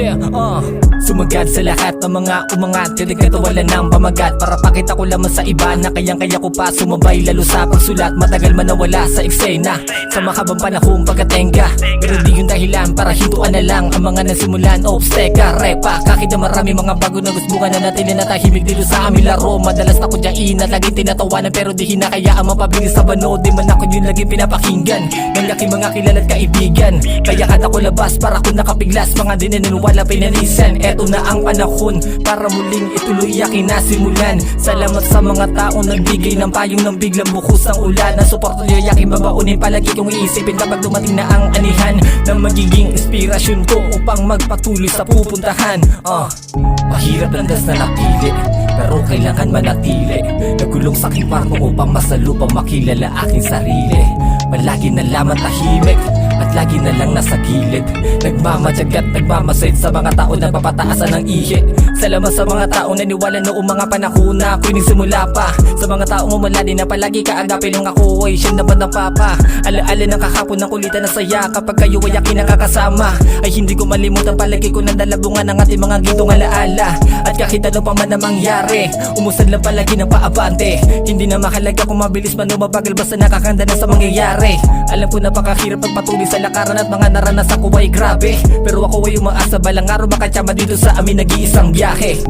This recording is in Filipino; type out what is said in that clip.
Yeah, Sumagad sa lahat ng mga umangat, tinig na wala ng pamagat. Para pakita ko lamang sa iba na kayang-kaya ko pa sumabay. Lalo sa pagsulat, matagal man nawala sa eksena. Sa mahabang panahong pagkatenga, pero di yung dahilan para hintuan na lang ang mga nasimulan. Obsteka, repa, kahit na marami mga bago na gusbukan na natin na natahimik dito sa aming laro. Madalas na ko diyain at laging tinatawanan, pero di hinakayaan mapabilis sa bano. Di man ako yung laging pinapakinggan ng aking mga kilala at kaibigan. Kaya kada ko labas para ko nakapiglas, mga di naniniwala pinanisan. Eto na ang panahon para muling ituloy aking nasimulan. Salamat sa mga taong nagbigay ng payong nang biglang buhos ang ulan. Ang suporta nyo aking babaunin, palagi kong iisipin kapag dumating na ang anihan na magiging inspirasyon ko upang magpatuloy sa pupuntahan. Mahirap landas na napili, pero kailangan manatili. Nagulong sa aking kwarto upang masalupang makilala aking sarili. Palagi na lamang tahimik at lagi na lang nasa gilid. Nagmamadyagat at nagmamasid sa mga tao na papataasan ng ihi. Salamat sa mga taong naniwala noong mga panahon na ako'y nagsimula pa. Sa mga taong umala din na palagi kaagapin nung ako ay siyang naman ng papa. Alaala ng kahapon ng kulitan na saya kapag kayo ay aking nakakasama. Ay hindi ko malimutan, palagi ko nandalabungan ang ating mga gintong alaala. At kahit ano pa man na mangyari, umusad lang palagi ng paabante. Hindi na mahalaga kung mabilis man o mabagal, basta nakakanda na sa mangyayari. Alam ko napakahirap pagpatuloy sa lakaran at mga naranasan ko ay grabe, pero ako ay umaasa balang araw makatsama dito sa amin nag-iisang biyahe.